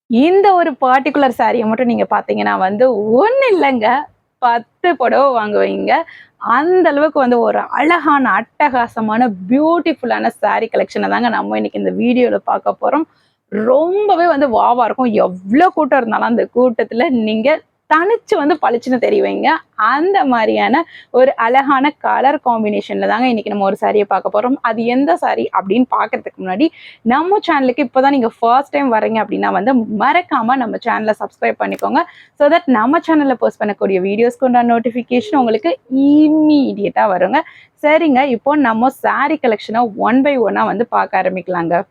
இந்த ஒரு பர்ட்டிகுலர் சாரியை மட்டும் நீங்க பாத்தீங்கன்னா வந்து ஒண்ணு இல்லைங்க, 10 புடவை வாங்குவீங்க. அந்த அளவுக்கு வந்து ஒரு அழகான, அட்டகாசமான, பியூட்டிஃபுல்லான சாரி கலெக்ஷனை தாங்க நம்ம இன்னைக்கு இந்த வீடியோல பார்க்க போறோம். ரொம்பவே வந்து வாவா இருக்கும். எவ்வளோ கூட்டம் இருந்தாலும் அந்த கூட்டத்துல நீங்க தனிச்சு வந்து பளிச்சுன்னு தெரிவீங்க. அந்த மாதிரியான ஒரு அழகான கலர் காம்பினேஷன்ல தாங்க இன்னைக்கு நம்ம ஒரு சாரியை பார்க்க போறோம். அது எந்த சாரி அப்படின்னு பார்க்கறதுக்கு முன்னாடி நம்ம சேனலுக்கு இப்போதான் நீங்க ஃபர்ஸ்ட் டைம் வரீங்க அப்படின்னா வந்து மறக்காம நம்ம சேனலை சப்ஸ்கிரைப் பண்ணிக்கோங்க. ஸோ தட் நம்ம சேனல்ல போஸ்ட் பண்ணக்கூடிய வீடியோஸ்க்கு உண்டான நோட்டிஃபிகேஷன் உங்களுக்கு இம்மீடியட்டா வருங்க. சரிங்க, இப்போ நம்ம சாரி கலெக்ஷனை ஒன் பை ஒன்னா வந்து பார்க்க ஆரம்பிக்கலாங்க.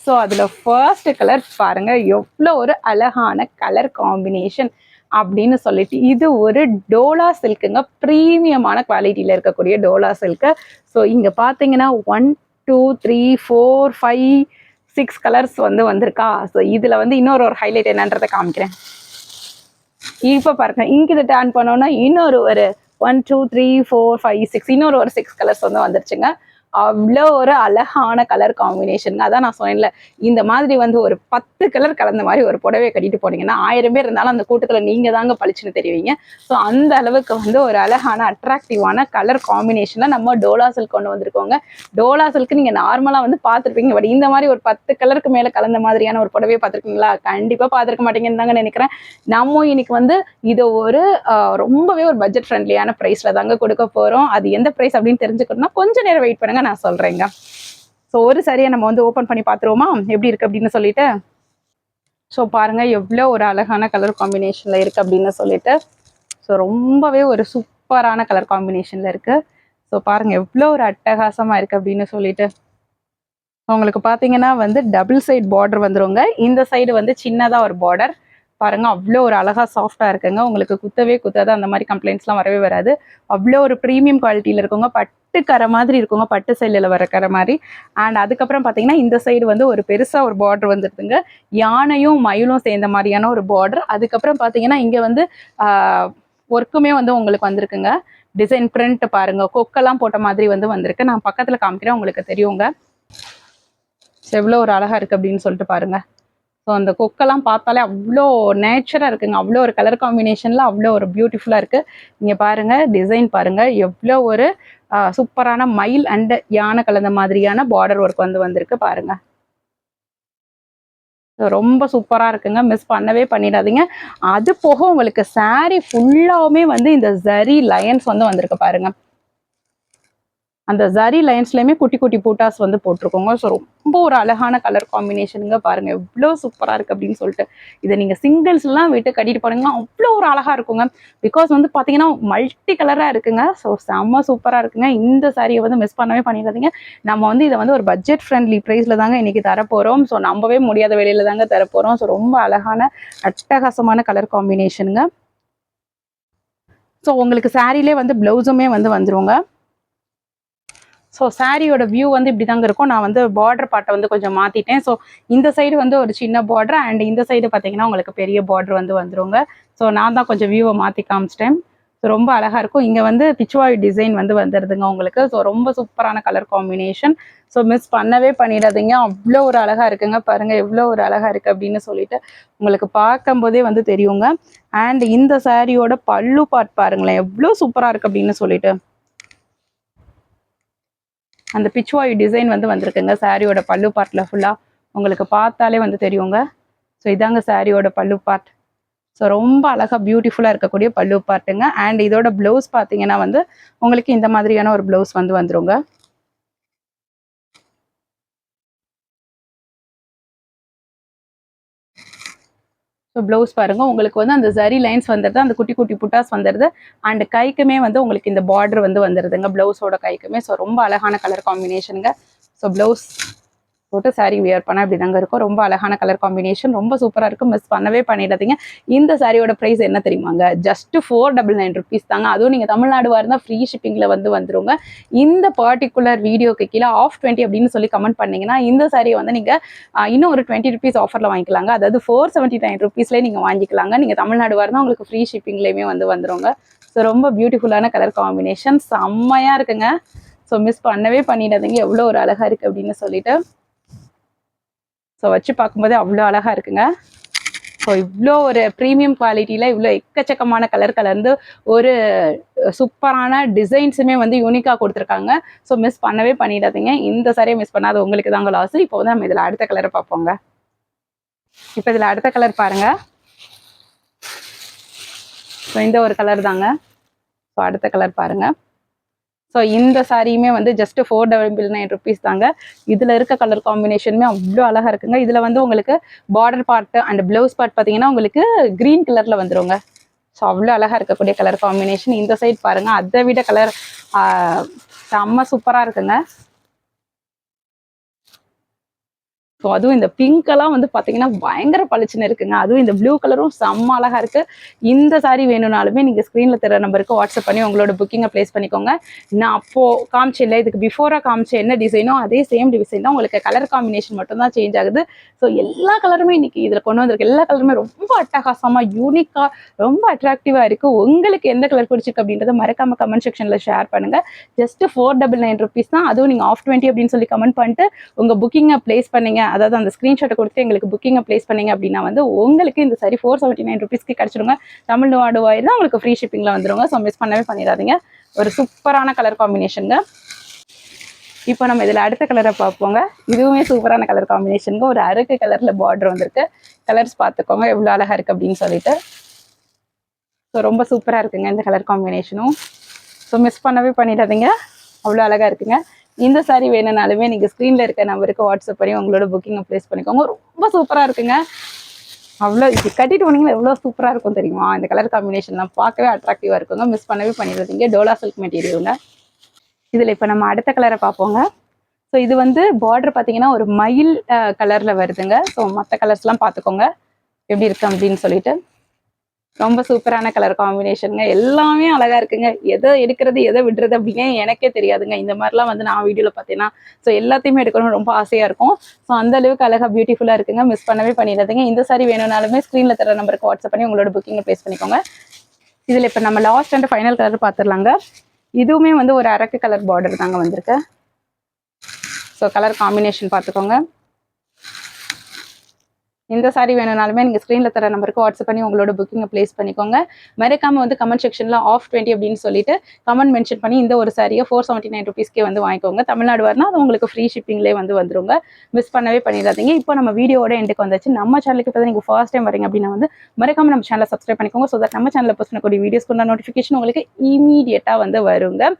ஸோ அதில் ஃபர்ஸ்ட் கலர் பாருங்க, எவ்வளோ ஒரு அழகான கலர் காம்பினேஷன் அப்படின்னு சொல்லிட்டு, இது ஒரு டோலா சில்க்குங்க. ப்ரீமியமான குவாலிட்டியில் இருக்கக்கூடிய டோலா சில்க்கு. ஸோ இங்கே பார்த்தீங்கன்னா 1 2 3 4 5 6 கலர்ஸ் வந்து வந்திருக்கா. ஸோ இதில் வந்து இன்னொரு ஹைலைட் என்னன்றதை காமிக்கிறேன். இப்போ பாருங்க, இங்கே இதை டர்ன் பண்ணோன்னா இன்னொரு ஒரு 1 2 3 4 5 6 இன்னொரு ஒரு 6 கலர்ஸ் வந்து வந்துருச்சுங்க. அவ்வளோ ஒரு அழகான கலர் காம்பினேஷன். அதான் நான் சொன்னேன்ல, இந்த மாதிரி வந்து ஒரு 10 கலர் கலந்த மாதிரி ஒரு புடவையை கட்டிட்டு போனீங்கன்னா 1000 பேர் இருந்தாலும் அந்த கூட்டத்தில் நீங்க தாங்க பளிச்சுன்னு தெரிவிங்க. ஸோ அந்த அளவுக்கு வந்து ஒரு அழகான அட்ராக்டிவான கலர் காம்பினேஷன்ல நம்ம டோலா சில்க் கொண்டு வந்திருக்கோங்க. டோலா சில்க் நீங்க நார்மலா வந்து பார்த்துருப்பீங்க, பட் இந்த மாதிரி ஒரு 10 கலருக்கு மேல கலந்த மாதிரியான ஒரு புடவையை பார்த்துருக்கீங்களா? கண்டிப்பா பார்த்துருக்க மாட்டீங்கன்னு தாங்க நினைக்கிறேன். நம்ம இன்னைக்கு வந்து இது ஒரு ரொம்பவே ஒரு பட்ஜெட் ஃப்ரெண்ட்லியான ப்ரைஸ்ல தாங்க கொடுக்க போறோம். அது எந்த ப்ரைஸ் அப்படின்னு தெரிஞ்சுக்கணும்னா கொஞ்சம் நேரம் வெயிட் பண்ணுங்க, நான் சொல்றேங்க. ஸோ ஒரு சரியா நம்ம வந்து ஓப்பன் பண்ணி பார்த்துருவோமா எப்படி இருக்கு அப்படின்னு சொல்லிட்டு. ஸோ பாருங்க, எவ்வளோ ஒரு அழகான கலர் காம்பினேஷன்ல இருக்கு அப்படின்னு சொல்லிட்டு. ஸோ ரொம்பவே ஒரு சூப்பரான கலர் காம்பினேஷன்ல இருக்கு. ஸோ பாருங்க எவ்வளோ ஒரு அட்டகாசமா இருக்கு அப்படின்னு சொல்லிட்டு. உங்களுக்கு பார்த்தீங்கன்னா வந்து டபுள் சைட் பார்டர் வந்துருங்க. இந்த சைடு வந்து சின்னதாக ஒரு பார்டர் பாருங்க, அவ்வளோ ஒரு அழகா சாஃப்டா இருக்குங்க. உங்களுக்கு குத்தவே குத்தாது, அந்த மாதிரி கம்ப்ளைண்ட்ஸ்லாம் வரவே வராது. அவ்வளோ ஒரு ப்ரீமியம் குவாலிட்டியில் இருக்குங்க. பட்டு கரை மாதிரி இருக்குங்க, பட்டு சைடில் வர கரை மாதிரி. அண்ட் அதுக்கப்புறம் பார்த்தீங்கன்னா இந்த சைடு வந்து ஒரு பெருசாக ஒரு பார்டர் வந்துருதுங்க. யானையும் மயிலும் சேர்ந்த மாதிரியான ஒரு பார்டர். அதுக்கப்புறம் பார்த்தீங்கன்னா இங்கே வந்து ஒர்க்குமே வந்து உங்களுக்கு வந்திருக்குங்க. டிசைன் பிரிண்ட் பாருங்க, கொக்கெல்லாம் போட்ட மாதிரி வந்து வந்திருக்கு. நான் பக்கத்தில் காமிக்கிறேன், உங்களுக்கு தெரியுங்க எவ்வளோ ஒரு அழகா இருக்கு அப்படின்னு சொல்லிட்டு பாருங்க. ஸோ அந்த கொக்கெல்லாம் பார்த்தாலே அவ்வளோ நேச்சராக இருக்குங்க. அவ்வளோ ஒரு கலர் காம்பினேஷனில் அவ்வளோ ஒரு பியூட்டிஃபுல்லாக இருக்குது. இங்கே பாருங்கள், டிசைன் பாருங்கள், எவ்வளோ ஒரு சூப்பரான மயில் அண்ட் யானை கலந்த மாதிரியான பார்டர் ஒர்க் வந்து வந்திருக்கு பாருங்கள். ரொம்ப சூப்பராக இருக்குங்க, மிஸ் பண்ணவே பண்ணிடாதீங்க. அது போக உங்களுக்கு சாரீ ஃபுல்லாகவுமே வந்து இந்த ஜரி லைன்ஸ் வந்து வந்திருக்கு பாருங்கள். அந்த ஜரி லைன்ஸ்லையுமே குட்டி குட்டி பூட்டாஸ் வந்து போட்டிருக்கோங்க. ஸோ ரொம்ப ஒரு அழகான கலர் காம்பினேஷனுங்க. பாருங்கள் எவ்வளோ சூப்பராக இருக்குது அப்படின்னு சொல்லிட்டு. இதை நீங்கள் சிங்கிள்ஸ்லாம் விட்டு கட்டிட்டு போனீங்கன்னா அவ்வளோ ஒரு அழகாக இருக்குங்க. பிகாஸ் வந்து பார்த்தீங்கன்னா மல்டி கலராக இருக்குங்க. ஸோ செம்ம சூப்பராக இருக்குங்க. இந்த சாரியை வந்து மிஸ் பண்ணவே பண்ணிடாதீங்க. நம்ம வந்து இதை வந்து ஒரு பட்ஜெட் ஃப்ரெண்ட்லி ப்ரைஸில் தாங்க இன்றைக்கி தரப்போகிறோம். ஸோ நம்பவே முடியாத விலையில தாங்க தரப்போகிறோம். ஸோ ரொம்ப அழகான அட்டகாசமான கலர் காம்பினேஷனுங்க. ஸோ உங்களுக்கு சாரிலே வந்து ப்ளவுஸுமே வந்து வந்துருங்க. ஸோ சாரியோட வியூ வந்து இப்படி தாங்க இருக்கும். நான் வந்து பார்டர் பார்ட்டை வந்து கொஞ்சம் மாற்றிட்டேன். ஸோ இந்த சைடு வந்து ஒரு சின்ன பார்டர் அண்ட் இந்த சைடு பார்த்தீங்கன்னா உங்களுக்கு பெரிய பார்டர் வந்து வந்துருங்க. ஸோ நான் தான் கொஞ்சம் வியூவை மாற்றி காமிச்சிட்டேன். ஸோ ரொம்ப அழகாக இருக்கும். இங்கே வந்து பிச்சுவாய் டிசைன் வந்து வந்துடுதுங்க உங்களுக்கு. ஸோ ரொம்ப சூப்பரான கலர் காம்பினேஷன். ஸோ மிஸ் பண்ணவே பண்ணிடாதீங்க. அவ்வளோ ஒரு அழகாக இருக்குங்க. பாருங்கள் எவ்வளோ ஒரு அழகாக இருக்குது அப்படின்னு சொல்லிட்டு உங்களுக்கு பார்க்கும்போதே வந்து தெரியுங்க. அண்ட் இந்த சாரியோட பல்லு பார்ட் பாருங்களேன், எவ்வளோ சூப்பராக இருக்குது அப்படின்னு சொல்லிட்டு. அந்த பிச்சுவாய் டிசைன் வந்து வந்திருக்குங்க சாரியோட பல்லு பார்ட்டில் ஃபுல்லாக. உங்களுக்கு பார்த்தாலே வந்து தெரியுங்க. ஸோ இதாங்க சாரியோட பல்லு பார்ட். ஸோ ரொம்ப அழகாக பியூட்டிஃபுல்லாக இருக்கக்கூடிய பல்லு பார்ட்டுங்க. அண்ட் இதோட ப்ளவுஸ் பார்த்தீங்கன்னா வந்து உங்களுக்கு இந்த மாதிரியான ஒரு ப்ளவுஸ் வந்து வந்துருங்க. ஸோ ப்ளவுஸ் பாருங்கள், உங்களுக்கு வந்து அந்த ஜரி லைன்ஸ் வந்துடுது, அந்த குட்டி குட்டி புட்டாஸ் வந்துடுது. அண்ட் கைக்குமே வந்து உங்களுக்கு இந்த பார்டர் வந்து வந்துடுதுங்க ப்ளவுஸோட கைக்குமே. ஸோ ரொம்ப அழகான கலர் காம்பினேஷனுங்க. ஸோ ப்ளவுஸ் போட்டு சாரீ வியர் பண்ணால் இப்படி தாங்க இருக்கும். ரொம்ப அழகான கலர் காம்பினேஷன், ரொம்ப சூப்பராக இருக்கும். மிஸ் பண்ணவே பண்ணிடாதீங்க. இந்த சாரியோட ப்ரைஸ் என்ன தெரியுமாங்க? ஜஸ்ட் 499 ருபீஸ் தாங்க. அதுவும் நீங்கள் தமிழ்நாடுவாக இருந்தால் ஃப்ரீ ஷிப்பிங்கில் வந்து வந்துருங்க. இந்த பர்டிகுலர் வீடியோக்கு கீழே ஆஃப் 20 அப்படின்னு சொல்லி கமெண்ட் பண்ணிங்கன்னா இந்த சாரியை வந்து நீங்கள் இன்னும் ஒரு 20 ருபீஸ் ஆஃபரில் வாங்கிக்கலாங்க. அதாவது 479 ருபீஸ்லேயே நீங்கள் வாங்கிக்கலாங்க. நீங்கள் தமிழ்நாடுவாக இருந்தால் உங்களுக்கு ஃப்ரீ ஷிப்பிங்லேயுமே வந்து வந்துருங்க. ஸோ ரொம்ப பியூட்டிஃபுல்லான கலர் காம்பினேஷன், செம்மையாக இருக்குங்க. ஸோ மிஸ் பண்ணவே பண்ணிடாதீங்க, எவ்வளோ ஒரு அழகாக இருக்குது அப்படின்னு சொல்லிட்டு. ஸோ வச்சு பார்க்கும்போது அவ்வளோ அழகாக இருக்குங்க. ஸோ இவ்வளோ ஒரு ப்ரீமியம் குவாலிட்டியில் இவ்வளோ எக்கச்சக்கமான கலர் கலந்து ஒரு சூப்பரான டிசைன்ஸுமே வந்து யூனிக்காக கொடுத்துருக்காங்க. ஸோ மிஸ் பண்ணவே பண்ணிடாதீங்க. இந்த சாரியை மிஸ் பண்ணாத உங்களுக்கு தாங்க லாஸ். இப்போ வந்து நம்ம இதில் அடுத்த கலரை பார்ப்போங்க. இப்போ இதில் அடுத்த கலர் பாருங்க. ஸோ இந்த ஒரு கலர் தாங்க. ஸோ அடுத்த கலர் பாருங்க. ஸோ இந்த சாரியுமே வந்து ஜஸ்ட் 499 rupees தாங்க. இதில் இருக்க கலர் காம்பினேஷனுமே அவ்வளோ அழகாக இருக்குங்க. இதில் வந்து உங்களுக்கு border part and blouse part பார்த்தீங்கன்னா உங்களுக்கு க்ரீன் கலரில் வந்துருங்க. ஸோ அவ்வளோ அழகாக இருக்கக்கூடிய கலர் காம்பினேஷன். இந்த சைட் பாருங்கள், அதை விட கலர் செம்ம சூப்பராக இருக்குங்க. ஸோ அதுவும் இந்த பிங்க்கெல்லாம் வந்து பார்த்தீங்கன்னா பயங்கர பளிச்சுன்னு இருக்குங்க. அதுவும் இந்த ப்ளூ கலரும் செம்ம அழகாக இருக்குது. இந்த சாரீ வேணும்னாலுமே நீங்கள் ஸ்க்ரீனில் தர நம்பருக்கு வாட்ஸ்அப் பண்ணி உங்களோட புக்கிங்கை ப்ளேஸ் பண்ணிக்கோங்க. நான் அப்போது காமிச்சேன் இல்லை, இதுக்கு பிஃபோராக காமிச்ச என்ன டிசைனோ அதே சேம் டிசைன் தான். உங்களுக்கு கலர் காம்பினேஷன் மட்டும்தான் சேஞ்ச் ஆகுது. ஸோ எல்லா கலருமே இன்றைக்கி இதில் கொண்டு வந்திருக்கு. எல்லா கலருமே ரொம்ப அட்டகாசமாக யூனிக்காக ரொம்ப அட்ராக்டிவாக இருக்குது. உங்களுக்கு எந்த கலர் பிடிச்சிருக்கு அப்படின்றத மறக்காமல் கமெண்ட் செக்ஷனில் ஷேர் பண்ணுங்கள். ஜஸ்ட் 499 rupees தான். அதுவும் நீங்கள் ஆஃப் 20 அப்படின்னு சொல்லி கமெண்ட் பண்ணிட்டு உங்கள் புக்கிங்கை ப்ளேஸ் பண்ணிங்க, அதாவது அந்த ஸ்க்ரீன்ஷாட்டை கொடுத்து எங்களுக்கு புக்கிங்கை ப்ளேஸ் பண்ணிங்க அப்படின்னா வந்து உங்களுக்கு இந்த சாரி 479 rupeesக்கு கிடச்சிடுங்க. தமிழ்நாடு வாயில் தான் உங்களுக்கு ஃப்ரீ ஷிப்பிங்கில் வந்துடுங்க. ஸோ மிஸ் பண்ணவே பண்ணிடாதீங்க. ஒரு சூப்பரான கலர் காம்பினேஷனுங்க. இப்போ நம்ம இதில் அடுத்த கலரை பார்ப்போங்க. இதுவுமே சூப்பரான கலர் காம்பினேஷனுங்க. ஒரு அரக்கு கலரில் பார்டர் வந்திருக்கு. கலர்ஸ் பார்த்துக்கோங்க எவ்வளோ அழகாக இருக்குது அப்படின்னு சொல்லிட்டு. ஸோ ரொம்ப சூப்பராக இருக்குங்க இந்த கலர் காம்பினேஷனும். ஸோ மிஸ் பண்ணவே பண்ணிடாதீங்க, அவ்வளோ அழகாக இருக்குங்க. இந்த சாரி வேணும்னாலுமே நீங்கள் ஸ்க்ரீனில் இருக்க நம்பருக்கு வாட்ஸ்அப் பண்ணி உங்களோட புக்கிங்கை ப்ளேஸ் பண்ணிக்கோங்க. ரொம்ப சூப்பராக இருக்குங்க. அவ்வளோ இது கட்டிட்டு போனீங்கன்னா எவ்வளோ சூப்பராக இருக்கும் தெரியுமா? இந்த கலர் காம்பினேஷன்லாம் பார்க்கவே அட்ராக்டிவாக இருக்குங்க. மிஸ் பண்ணவே பண்ணிடுறீங்க. டோலா சில்க் மெட்டீரியலுங்க. இதில் இப்போ நம்ம அடுத்த கலரை பார்ப்போங்க. ஸோ இது வந்து பார்டர் பார்த்தீங்கன்னா ஒரு மயில் கலரில் வருதுங்க. ஸோ மற்ற கலர்ஸ்லாம் பார்த்துக்கோங்க எப்படி இருக்கு அப்படின்னு சொல்லிட்டு. ரொம்ப சூப்பரான கலர் காம்பினேஷனுங்க. எல்லாமே அழகாக இருக்குங்க. எதை எடுக்கிறது எதை விடுறது அப்படின்னு எனக்கே தெரியாதுங்க. இந்த மாதிரிலாம் வந்து நான் வீடியோவில் பார்த்தீங்கன்னா ஸோ எல்லாத்தையுமே எடுக்கணும்னு ரொம்ப ஆசையாக இருக்கும். ஸோ அந்த அளவுக்கு அழகாக பியூட்டிஃபுல்லாக இருக்குங்க. மிஸ் பண்ணவே பண்ணிடாதீங்க. இந்த சாரி வேணும்னாலுமே ஸ்க்ரீனில் தர நம்பருக்கு வாட்ஸ்அப் பண்ணி உங்களோட புக்கிங்கை ப்ளேஸ் பண்ணிக்கோங்க. இதில் இப்போ நம்ம லாஸ்ட் அண்ட் ஃபைனல் கலர் பார்த்துடலாங்க. இதுவுமே வந்து ஒரு அரக்கு கலர் பார்டர் தாங்க வந்திருக்கு. ஸோ கலர் காம்பினேஷன் பார்த்துக்கோங்க. இந்த சாரி வேணும்னாலுமே நீங்கள் ஸ்க்ரீனில் தர நம்பருக்கு வாட்ஸ்அப் பண்ணி உங்களோட புக்கிங்கை ப்ளேஸ் பண்ணிக்கோங்க. மறக்காமல் வந்து கமெண்ட் செக்ஷனில் ஆஃப் 20 அப்படின்னு சொல்லிட்டு கமெண்ட் மென்ஷன் பண்ணி இந்த ஒரு சாரியை 479 rupeesக்கே வந்து வாங்கிக்கோங்க. தமிழ்நாடு வரனா அது உங்களுக்கு ஃப்ரீ ஷிப்பிங்லேயே வந்து வந்துருங்க. மிஸ் பண்ணவே பண்ணிடாதீங்க. இப்போ நம்ம வீடியோட எண்டுக்கு வந்தாச்சு. நம்ம சேனலுக்கு இப்போ நீங்கள் ஃபர்ஸ்ட் டைம் வரீங்க அப்படின்னா வந்து மறக்காமல் நம்ம சேனலை சப்ஸ்கிரைப் பண்ணிக்கோங்க. ஸோ தட் நம்ம சேனலில் போஸ்ட் பண்ணக்கூடிய வீடியோஸ்க்கு நோட்டிஃபிகேஷன் உங்களுக்கு இமீடியட்டாக வந்து வருங்க.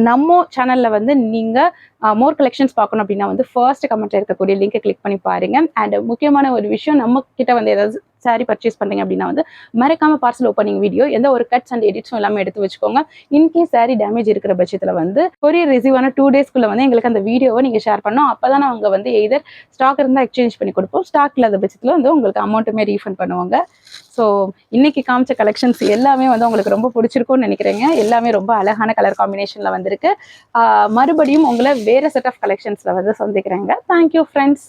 நம்ம சேனலில் வந்து நீங்கள் மோர் கலெக்ஷன்ஸ் பார்க்கணும் அப்படின்னா வந்து ஃபர்ஸ்ட் கமெண்ட்ல இருக்கக்கூடிய லிங்கை கிளிக் பண்ணி பாருங்க. அண்ட் முக்கியமான ஒரு விஷயம், நம்ம கிட்ட வந்து ஏதாவது சாரி பர்ச்சேஸ் பண்ணுறீங்க அப்படின்னா வந்து மறக்காம பார்சல் ஓப்பனிங் வீடியோ எந்த ஒரு கட்ஸ் அண்ட் எடிட்ஸும் எல்லாமே எடுத்து வச்சுக்கோங்க. இன்கேஸ் சாரி டேமேஜ் இருக்கிற பட்சத்தில் வந்து கொரியர் ரிசீவ் ஆன 2 daysக்குள்ள வந்து எங்களுக்கு அந்த வீடியோவை நீங்கள் ஷேர் பண்ணோம். அப்போ தான் அவங்க வந்து எய்தர் ஸ்டாக் இருந்தால் எக்ஸ்சேஞ்ச் பண்ணி கொடுப்போம், ஸ்டாக் இல்லாத பட்சத்தில் வந்து உங்களுக்கு அமௌண்ட்டுமே ரீஃபண்ட் பண்ணுவாங்க. ஸோ இன்னைக்கு காமிச்ச கலெக்ஷன்ஸ் எல்லாமே வந்து உங்களுக்கு ரொம்ப பிடிச்சிருக்கும்னு நினைக்கிறேங்க. எல்லாமே ரொம்ப அழகான கலர் காம்பினேஷனில் வந்திருக்கு. மறுபடியும் உங்களை வேறு செட் ஆஃப் கலெக்ஷன்ஸில் வந்து சந்திக்கிறேங்க. Thank you friends.